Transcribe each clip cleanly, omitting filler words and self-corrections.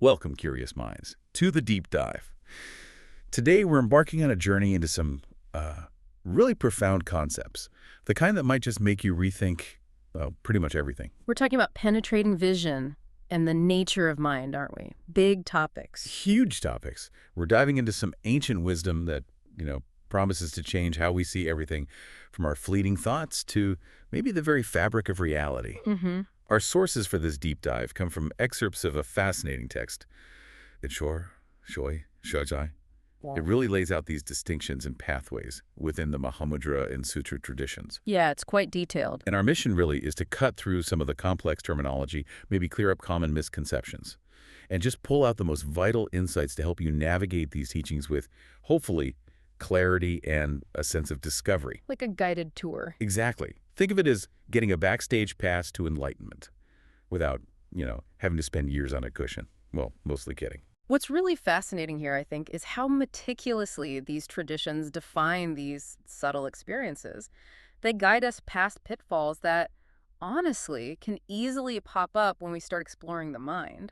Welcome, curious minds, to the deep dive. Today, we're embarking on a journey into some really profound concepts, the kind that might just make you rethink, well, pretty much everything. We're talking about penetrating vision and the nature of mind, aren't we? Big topics. Huge topics. We're diving into some ancient wisdom that, promises to change how we see everything, from our fleeting thoughts to maybe the very fabric of reality. Our sources for this deep dive come from excerpts of a fascinating text, Shor, Shoi, Shojai. It really lays out these distinctions and pathways within the Mahamudra and Sutra traditions. Yeah, it's quite detailed. And our mission really is to cut through some of the complex terminology, maybe clear up common misconceptions, and just pull out the most vital insights to help you navigate these teachings with, hopefully, clarity and a sense of discovery. Like a guided tour. Exactly. Think of it as getting a backstage pass to enlightenment without, having to spend years on a cushion. Well, mostly kidding. What's really fascinating here, I think, is how meticulously these traditions define these subtle experiences. They guide us past pitfalls that, honestly, can easily pop up when we start exploring the mind.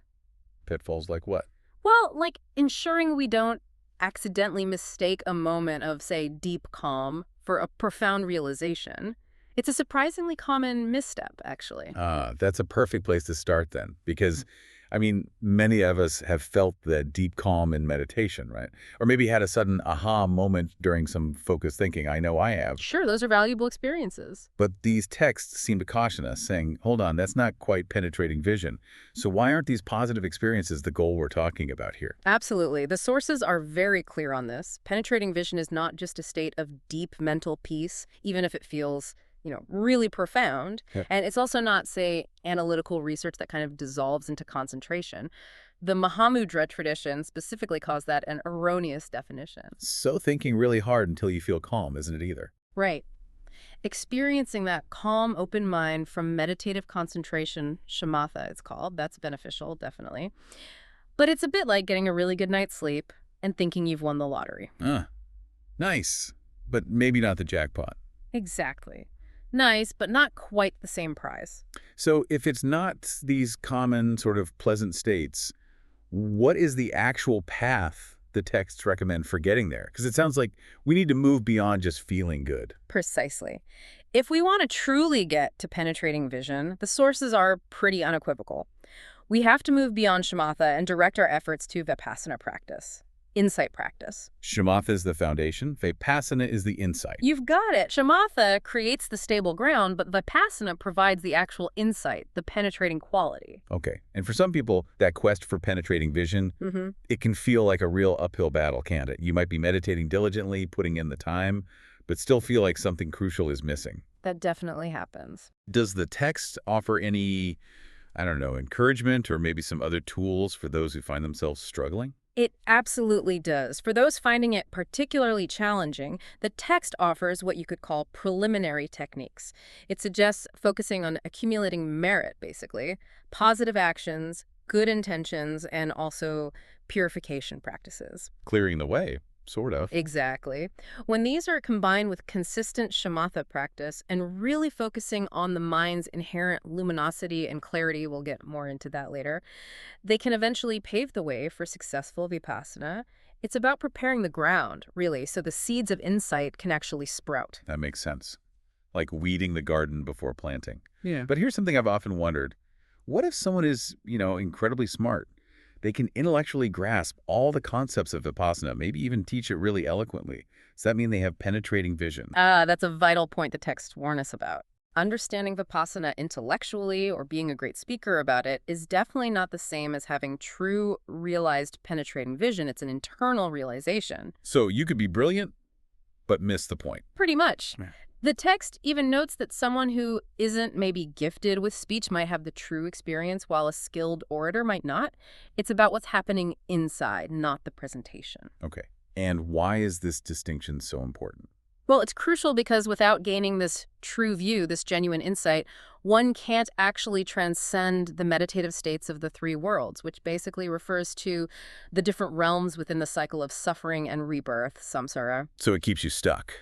Pitfalls like what? Well, like ensuring we don't accidentally mistake a moment of, say, deep calm for a profound realization. It's a surprisingly common misstep, actually. That's a perfect place to start then, because many of us have felt that deep calm in meditation, right? Or maybe had a sudden aha moment during some focused thinking. I know I have. Sure, those are valuable experiences. But these texts seem to caution us, saying, hold on, that's not quite penetrating vision. So why aren't these positive experiences the goal we're talking about here? Absolutely. The sources are very clear on this. Penetrating vision is not just a state of deep mental peace, even if it feels really profound. Yeah. And it's also not, say, analytical research that kind of dissolves into concentration. The Mahamudra tradition specifically calls that an erroneous definition. So thinking really hard until you feel calm, isn't it either? Right. Experiencing that calm, open mind from meditative concentration, shamatha it's called, that's beneficial, definitely. But it's a bit like getting a really good night's sleep and thinking you've won the lottery. Nice, but maybe not the jackpot. Exactly. Nice, but not quite the same prize. So if it's not these common sort of pleasant states, what is the actual path the texts recommend for getting there? Because it sounds like we need to move beyond just feeling good. Precisely. If we want to truly get to penetrating vision, the sources are pretty unequivocal. We have to move beyond shamatha and direct our efforts to vipassanā practice. Insight practice. Shamatha is the foundation. Vipassanā is the insight. You've got it. Shamatha creates the stable ground, but vipassanā provides the actual insight, the penetrating quality. Okay. And for some people, that quest for penetrating vision, it can feel like a real uphill battle, can't it? You might be meditating diligently, putting in the time, but still feel like something crucial is missing. That definitely happens. Does the text offer any, encouragement or maybe some other tools for those who find themselves struggling? It absolutely does. For those finding it particularly challenging, the text offers what you could call preliminary techniques. It suggests focusing on accumulating merit, basically, positive actions, good intentions, and also purification practices. Clearing the way, sort of. Exactly. When these are combined with consistent shamatha practice and really focusing on the mind's inherent luminosity and clarity, we'll get more into that later, they can eventually pave the way for successful vipassana. It's about preparing the ground, really, so the seeds of insight can actually sprout. That makes sense. Like weeding the garden before planting. Yeah. But here's something I've often wondered. What if someone is, incredibly smart? They can intellectually grasp all the concepts of vipassana, maybe even teach it really eloquently. Does that mean they have penetrating vision? That's a vital point the texts warn us about. Understanding vipassana intellectually or being a great speaker about it is definitely not the same as having true, realized penetrating vision. It's an internal realization. So you could be brilliant, but miss the point. Pretty much. Yeah. The text even notes that someone who isn't maybe gifted with speech might have the true experience while a skilled orator might not. It's about what's happening inside, not the presentation. Okay. And why is this distinction so important? Well, it's crucial because without gaining this true view, this genuine insight, one can't actually transcend the meditative states of the three worlds, which basically refers to the different realms within the cycle of suffering and rebirth, samsara. So it keeps you stuck.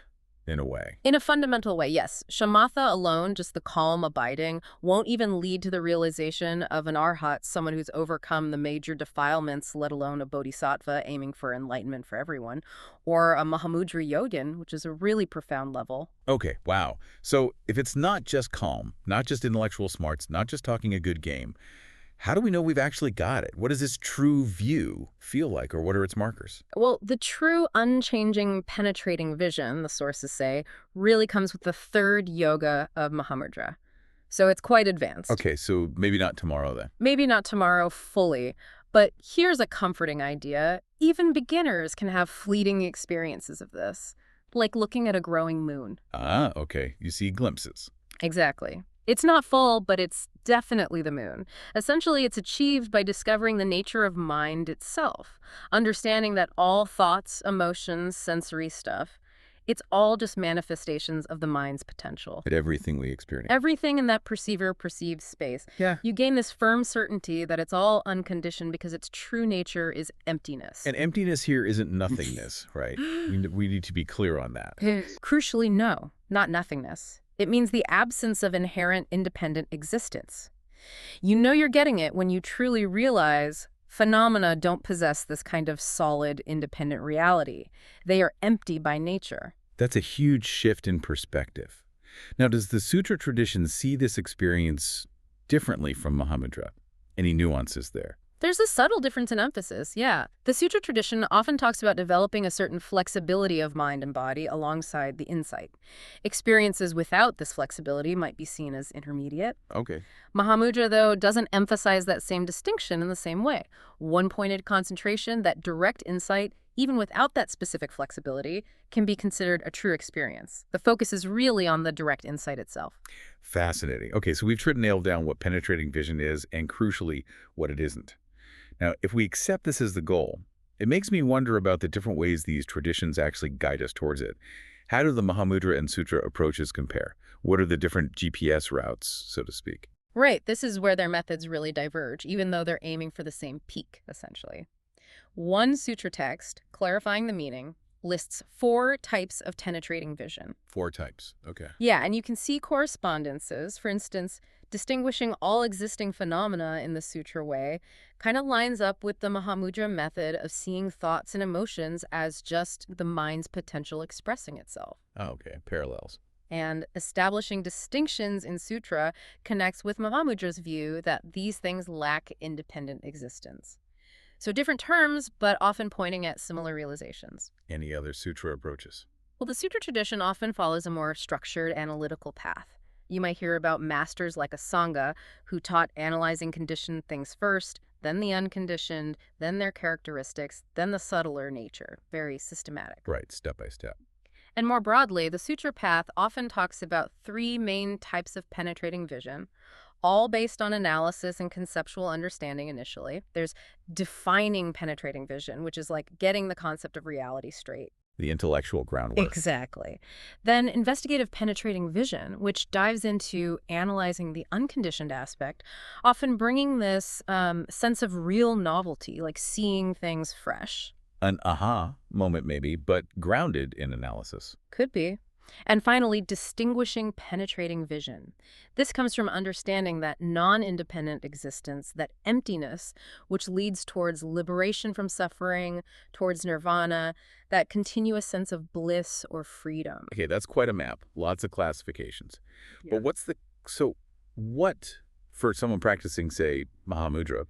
in a way. In a fundamental way, yes. Shamatha alone, just the calm abiding, won't even lead to the realization of an arhat, someone who's overcome the major defilements, let alone a bodhisattva aiming for enlightenment for everyone, or a Mahamudra yogin, which is a really profound level. Okay, wow. So if it's not just calm, not just intellectual smarts, not just talking a good game, how do we know we've actually got it? What does this true view feel like, or what are its markers? Well, the true unchanging penetrating vision, the sources say, really comes with the third yoga of Mahamudra. So it's quite advanced. Okay, so maybe not tomorrow then. Maybe not tomorrow fully, but here's a comforting idea. Even beginners can have fleeting experiences of this, like looking at a growing moon. Ah, okay. You see glimpses. Exactly. It's not full, but it's definitely the moon. Essentially, it's achieved by discovering the nature of mind itself, understanding that all thoughts, emotions, sensory stuff, it's all just manifestations of the mind's potential. At everything we experience. Everything in that perceiver perceived space. Yeah. You gain this firm certainty that it's all unconditioned because its true nature is emptiness. And emptiness here isn't nothingness, right? We need to be clear on that. Crucially, no, not nothingness. It means the absence of inherent independent existence. You know you're getting it when you truly realize phenomena don't possess this kind of solid, independent reality. They are empty by nature. That's a huge shift in perspective. Now, does the Sutra tradition see this experience differently from Mahamudra? Any nuances there? There's a subtle difference in emphasis, yeah. The Sutra tradition often talks about developing a certain flexibility of mind and body alongside the insight. Experiences without this flexibility might be seen as intermediate. Okay. Mahamudra, though, doesn't emphasize that same distinction in the same way. One-pointed concentration, that direct insight, even without that specific flexibility, can be considered a true experience. The focus is really on the direct insight itself. Fascinating. Okay, so we've tried to nail down what penetrating vision is and, crucially, what it isn't. Now, if we accept this as the goal, it makes me wonder about the different ways these traditions actually guide us towards it. How do the Mahamudra and Sutra approaches compare? What are the different GPS routes, so to speak? Right, this is where their methods really diverge, even though they're aiming for the same peak, essentially. One sutra text, clarifying the meaning, lists 4 types of penetrating vision. 4 types, okay. Yeah, and you can see correspondences. For instance, distinguishing all existing phenomena in the sutra way kind of lines up with the Mahamudra method of seeing thoughts and emotions as just the mind's potential expressing itself. Oh, okay, parallels. And establishing distinctions in sutra connects with Mahamudra's view that these things lack independent existence. So different terms, but often pointing at similar realizations. Any other sutra approaches? Well, the sutra tradition often follows a more structured, analytical path. You might hear about masters like a Sangha who taught analyzing conditioned things first, then the unconditioned, then their characteristics, then the subtler nature. Very systematic. Right, step by step. And more broadly, the sutra path often talks about 3 main types of penetrating vision, all based on analysis and conceptual understanding initially. There's defining penetrating vision, which is like getting the concept of reality straight. The intellectual groundwork. Exactly. Then investigative penetrating vision, which dives into analyzing the unconditioned aspect, often bringing this sense of real novelty, like seeing things fresh. An aha moment maybe, but grounded in analysis. Could be. And finally, distinguishing penetrating vision. This comes from understanding that non-independent existence, that emptiness, which leads towards liberation from suffering, towards nirvana, that continuous sense of bliss or freedom. Okay, that's quite a map. Lots of classifications. Yeah. But what, for someone practicing, say, Mahamudra,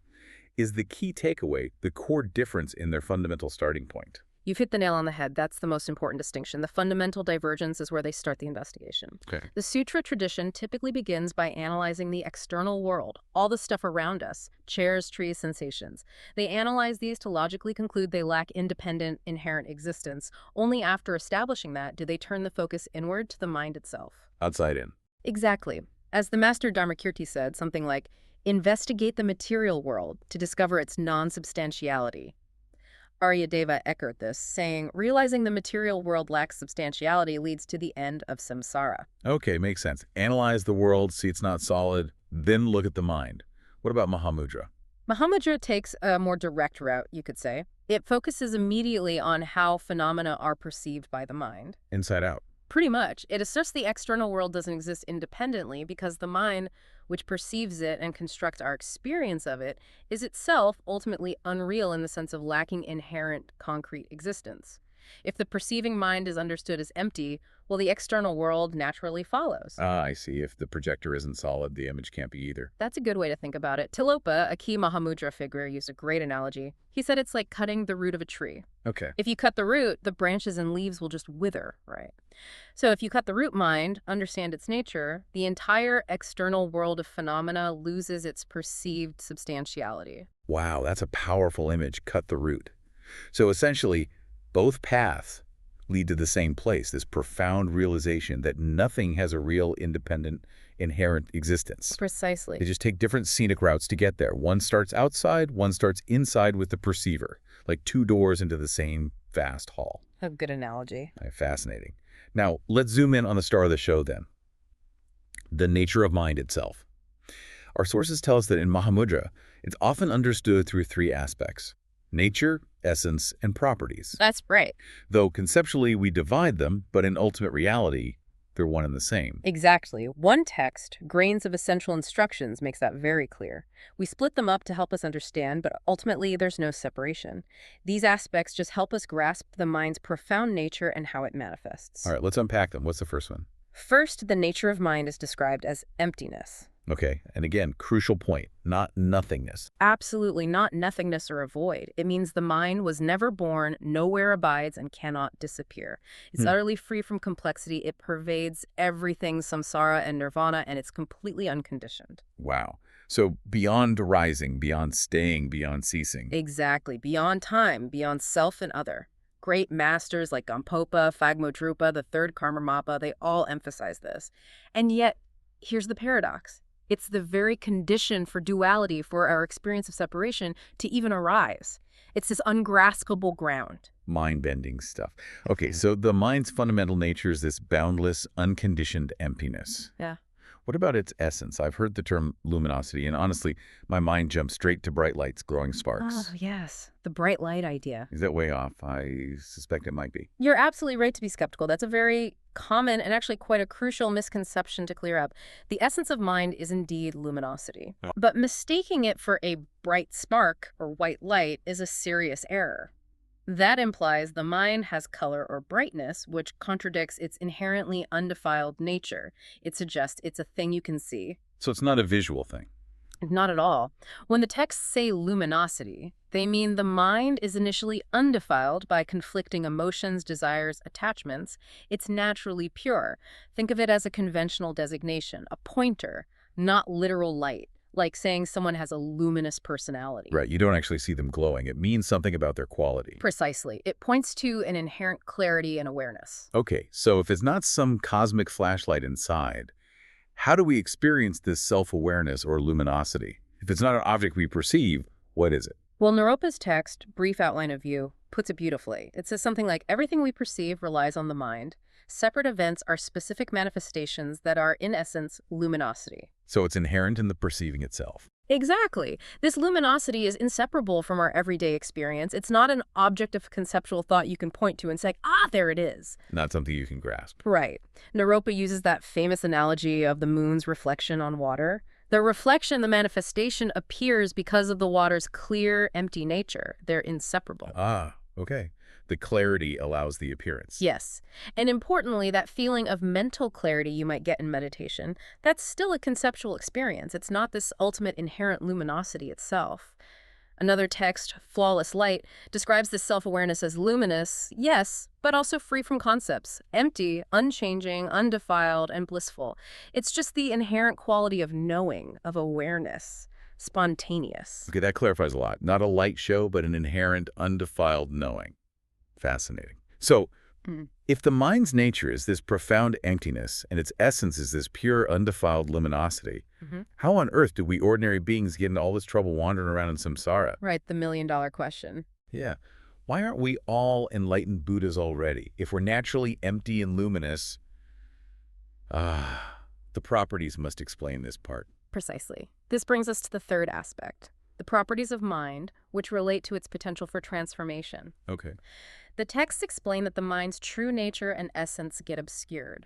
is the key takeaway, the core difference in their fundamental starting point? You've hit the nail on the head. That's the most important distinction. The fundamental divergence is where they start the investigation. Okay. The sutra tradition typically begins by analyzing the external world, all the stuff around us, chairs, trees, sensations. They analyze these to logically conclude they lack independent, inherent existence. Only after establishing that do they turn the focus inward to the mind itself. Outside in. Exactly. As the master Dharmakirti said, something like, investigate the material world to discover its non-substantiality. Aryadeva echoed this, saying, realizing the material world lacks substantiality leads to the end of samsara. Okay, makes sense. Analyze the world, see it's not solid, then look at the mind. What about Mahamudra? Mahamudra takes a more direct route, you could say. It focuses immediately on how phenomena are perceived by the mind. Inside out. Pretty much. It asserts the external world doesn't exist independently because the mind, which perceives it and constructs our experience of it, is itself ultimately unreal in the sense of lacking inherent concrete existence. If the perceiving mind is understood as empty, well, the external world naturally follows. Ah, I see. If the projector isn't solid, the image can't be either. That's a good way to think about it. Tilopa, a key Mahamudra figure, used a great analogy. He said it's like cutting the root of a tree. Okay. If you cut the root, the branches and leaves will just wither, right? So if you cut the root mind, understand its nature, the entire external world of phenomena loses its perceived substantiality. Wow, that's a powerful image. Cut the root. So essentially, both paths lead to the same place, this profound realization that nothing has a real, independent, inherent existence. Precisely. They just take different scenic routes to get there. One starts outside, one starts inside with the perceiver, like two doors into the same vast hall. A good analogy. Fascinating. Now, let's zoom in on the star of the show then. The nature of mind itself. Our sources tell us that in Mahamudra, it's often understood through three aspects: nature, essence, and properties. That's right. Though conceptually we divide them, but in ultimate reality, they're one and the same. Exactly. One text, Grains of Essential Instructions, makes that very clear. We split them up to help us understand, but ultimately there's no separation. These aspects just help us grasp the mind's profound nature and how it manifests. All right, let's unpack them. What's the first one? First, the nature of mind is described as emptiness. Okay, and again, crucial point, not nothingness. Absolutely not nothingness or a void. It means the mind was never born, nowhere abides, and cannot disappear. It's utterly free from complexity. It pervades everything, samsara and nirvana, and it's completely unconditioned. Wow. So beyond arising, beyond staying, beyond ceasing. Exactly. Beyond time, beyond self and other. Great masters like Gampopa, Phagmodrupa, the third Karmapa, they all emphasize this. And yet, here's the paradox. It's the very condition for duality, for our experience of separation, to even arise. It's this ungraspable ground. Mind-bending stuff. Okay, so the mind's fundamental nature is this boundless, unconditioned emptiness. Yeah. What about its essence? I've heard the term luminosity, and honestly, my mind jumps straight to bright lights, glowing sparks. Oh, yes. The bright light idea. Is that way off? I suspect it might be. You're absolutely right to be skeptical. That's a very common and actually quite a crucial misconception to clear up. The essence of mind is indeed luminosity. But mistaking it for a bright spark or white light is a serious error. That implies the mind has color or brightness, which contradicts its inherently undefiled nature. It suggests it's a thing you can see. So it's not a visual thing. Not at all. When the texts say luminosity, they mean the mind is initially undefiled by conflicting emotions, desires, attachments. It's naturally pure. Think of it as a conventional designation, a pointer, not literal light. Like saying someone has a luminous personality. Right, you don't actually see them glowing. It means something about their quality. Precisely. It points to an inherent clarity and awareness. Okay, so if it's not some cosmic flashlight inside, how do we experience this self-awareness or luminosity? If it's not an object we perceive, what is it? Well, Naropa's text, Brief Outline of View, puts it beautifully. It says something like, everything we perceive relies on the mind. Separate events are specific manifestations that are, in essence, luminosity. So it's inherent in the perceiving itself. Exactly. This luminosity is inseparable from our everyday experience. It's not an object of conceptual thought you can point to and say, there it is. Not something you can grasp. Right. Naropa uses that famous analogy of the moon's reflection on water. The reflection, the manifestation, appears because of the water's clear, empty nature. They're inseparable. Ah, okay. The clarity allows the appearance. Yes. And importantly, that feeling of mental clarity you might get in meditation, that's still a conceptual experience. It's not this ultimate inherent luminosity itself. Another text, Flawless Light, describes this self-awareness as luminous, yes, but also free from concepts, empty, unchanging, undefiled, and blissful. It's just the inherent quality of knowing, of awareness, spontaneous. Okay, that clarifies a lot. Not a light show, but an inherent, undefiled knowing. Fascinating. So, if the mind's nature is this profound emptiness and its essence is this pure, undefiled luminosity, how on earth do we ordinary beings get into all this trouble wandering around in samsara? Right, the million-dollar question. Yeah. Why aren't we all enlightened Buddhas already? If we're naturally empty and luminous, the properties must explain this part. Precisely. This brings us to the third aspect, the properties of mind, which relate to its potential for transformation. Okay. The texts explain that the mind's true nature and essence get obscured.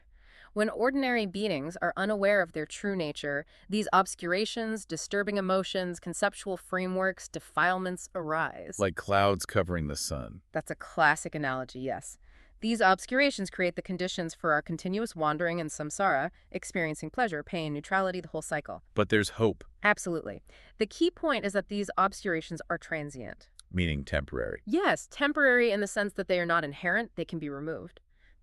When ordinary beings are unaware of their true nature, these obscurations, disturbing emotions, conceptual frameworks, defilements arise. Like clouds covering the sun. That's a classic analogy, yes. These obscurations create the conditions for our continuous wandering and samsara, experiencing pleasure, pain, neutrality, the whole cycle. But there's hope. Absolutely. The key point is that these obscurations are transient. Meaning temporary. Yes, temporary in the sense that they are not inherent, they can be removed.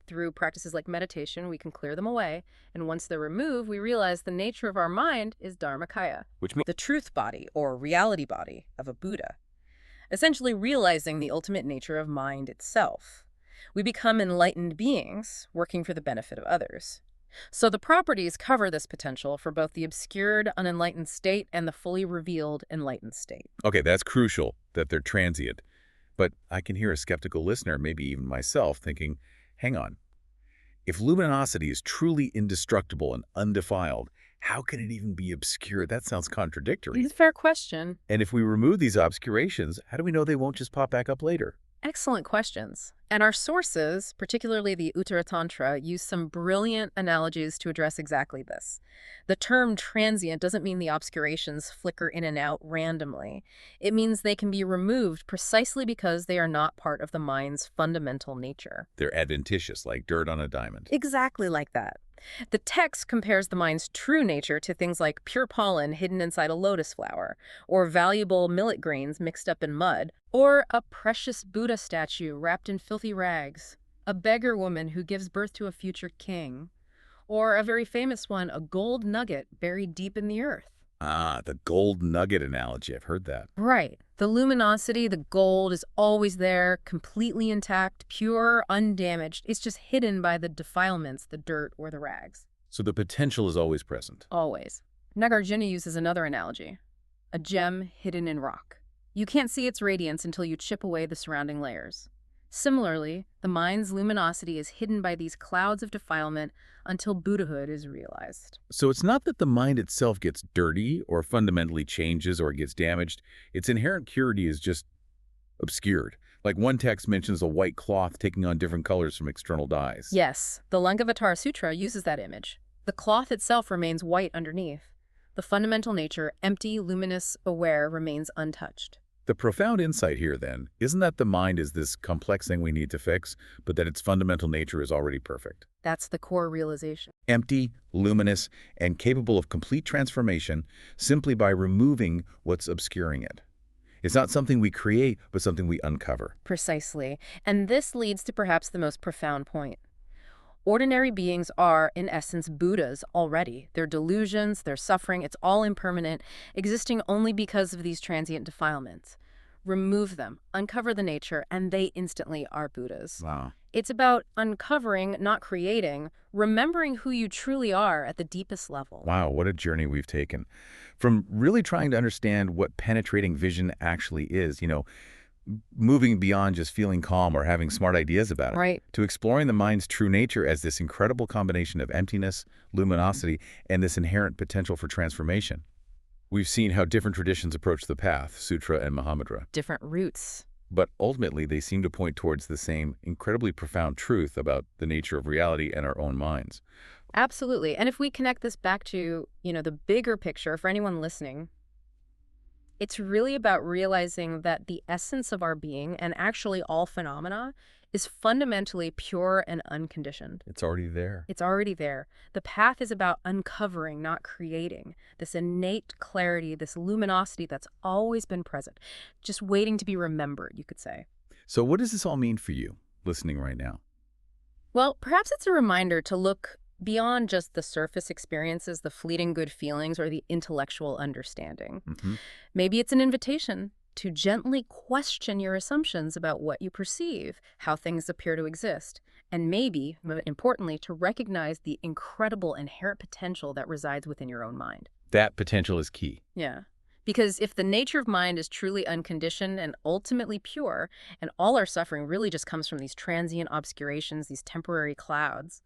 Through practices like meditation, we can clear them away, and once they're removed, we realize the nature of our mind is dharmakaya, Which means the truth body or reality body of a Buddha, essentially realizing the ultimate nature of mind itself. We become enlightened beings, working for the benefit of others. So the properties cover this potential for both the obscured, unenlightened state and the fully revealed, enlightened state. okay, that's crucial, that they're transient. But I can hear a skeptical listener, maybe even myself, thinking, hang on. If luminosity is truly indestructible and undefiled, how can it even be obscure? That sounds contradictory. It's a fair question. And if we remove these obscurations, how do we know they won't just pop back up later? Excellent questions. And our sources, particularly the Uttara Tantra, use some brilliant analogies to address exactly this. The term transient doesn't mean the obscurations flicker in and out randomly. It means they can be removed precisely because they are not part of the mind's fundamental nature. They're adventitious, like dirt on a diamond. Exactly like that. The text compares the mind's true nature to things like pure pollen hidden inside a lotus flower, or valuable millet grains mixed up in mud, or a precious Buddha statue wrapped in filthy rags, a beggar woman who gives birth to a future king, or a very famous one, a gold nugget buried deep in the earth. Ah, the gold nugget analogy. I've heard that. Right. The luminosity, the gold, is always there, completely intact, pure, undamaged. It's just hidden by the defilements, the dirt or the rags. So the potential is always present. Always. Nagarjuna uses another analogy. A gem hidden in rock. You can't see its radiance until you chip away the surrounding layers. Similarly, the mind's luminosity is hidden by these clouds of defilement until Buddhahood is realized. So it's not that the mind itself gets dirty or fundamentally changes or gets damaged. Its inherent purity is just obscured. Like one text mentions a white cloth taking on different colors from external dyes. Yes, the Lankavatara Sutra uses that image. The cloth itself remains white underneath. The fundamental nature, empty, luminous, aware, remains untouched. The profound insight here, then, isn't that the mind is this complex thing we need to fix, but that its fundamental nature is already perfect. That's the core realization. Empty, luminous, and capable of complete transformation simply by removing what's obscuring it. It's not something we create, but something we uncover. Precisely. And this leads to perhaps the most profound point. Ordinary beings are, in essence, Buddhas already. Their delusions, their suffering, it's all impermanent, existing only because of these transient defilements. Remove them, uncover the nature, and they instantly are Buddhas. Wow. It's about uncovering, not creating, remembering who you truly are at the deepest level. Wow, what a journey we've taken. From really trying to understand what penetrating vision actually is, moving beyond just feeling calm or having smart ideas about it, Right. to exploring the mind's true nature as this incredible combination of emptiness, luminosity, and this inherent potential for transformation. We've seen how different traditions approach the path, Sutra and Mahamudra, Different roots. but ultimately they seem to point towards the same incredibly profound truth about the nature of reality and our own minds. Absolutely. And if we connect this back to, the bigger picture for anyone listening, it's really about realizing that the essence of our being, and actually all phenomena, is fundamentally pure and unconditioned. It's already there. It's already there. The path is about uncovering, not creating. This innate clarity, this luminosity that's always been present, just waiting to be remembered, you could say. So what does this all mean for you, listening right now? Well, perhaps it's a reminder to look beyond just the surface experiences, the fleeting good feelings, or the intellectual understanding. Maybe it's an invitation to gently question your assumptions about what you perceive, how things appear to exist, and maybe, more importantly, to recognize the incredible inherent potential that resides within your own mind. That potential is key. Yeah. Because if the nature of mind is truly unconditioned and ultimately pure, and all our suffering really just comes from these transient obscurations, these temporary clouds,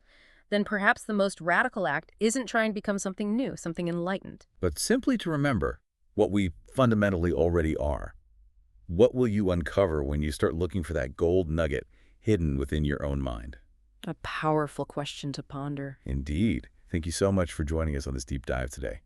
then perhaps the most radical act isn't trying to become something new, something enlightened. But simply to remember what we fundamentally already are. What will you uncover when you start looking for that gold nugget hidden within your own mind? A powerful question to ponder. Indeed. Thank you so much for joining us on this deep dive today.